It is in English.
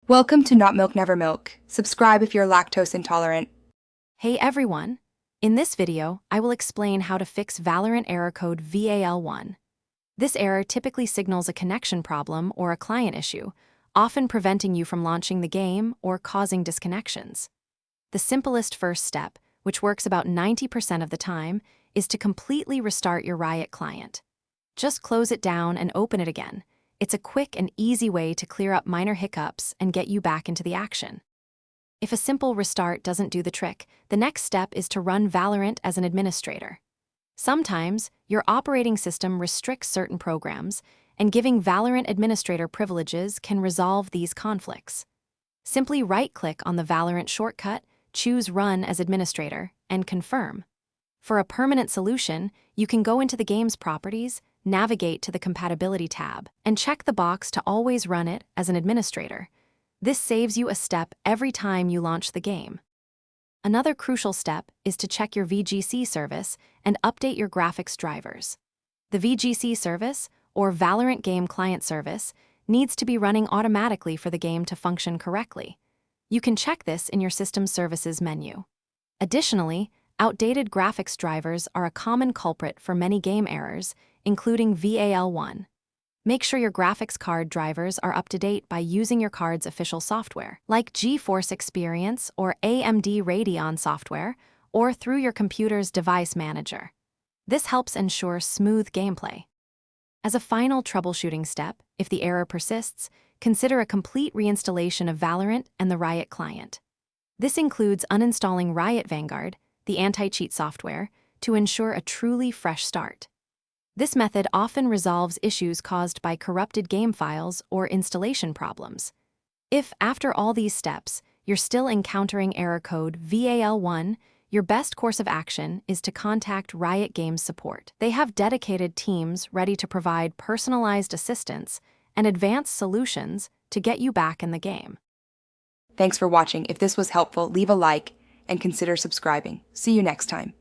Welcome to Not Milk Never Milk. Subscribe if you're lactose intolerant. Hey everyone! In this video, I will explain how to fix Valorant error code VAL-1. This error typically signals a connection problem or a client issue, often preventing you from launching the game or causing disconnections. The simplest first step, which works about 90% of the time, is to completely restart your Riot client. Just close it down and open it again. It's a quick and easy way to clear up minor hiccups and get you back into the action. If a simple restart doesn't do the trick, the next step is to run Valorant as an administrator. Sometimes, your operating system restricts certain programs, and giving Valorant administrator privileges can resolve these conflicts. Simply right-click on the Valorant shortcut, choose Run as Administrator, and confirm. For a permanent solution, you can go into the game's properties, navigate to the Compatibility tab, and check the box to always run it as an administrator. This saves you a step every time you launch the game. Another crucial step is to check your VGC service and update your graphics drivers. The VGC service, or Valorant Game Client Service, needs to be running automatically for the game to function correctly. You can check this in your System Services menu. Additionally, outdated graphics drivers are a common culprit for many game errors, including VAL-1. Make sure your graphics card drivers are up to date by using your card's official software, like GeForce Experience or AMD Radeon software, or through your computer's device manager. This helps ensure smooth gameplay. As a final troubleshooting step, if the error persists, consider a complete reinstallation of Valorant and the Riot client. This includes uninstalling Riot Vanguard, the anti-cheat software, to ensure a truly fresh start. This method often resolves issues caused by corrupted game files or installation problems. If, after all these steps, you're still encountering error code VAL-1, your best course of action is to contact Riot Games support. They have dedicated teams ready to provide personalized assistance and advanced solutions to get you back in the game. Thanks for watching. If this was helpful, leave a like and consider subscribing. See you next time.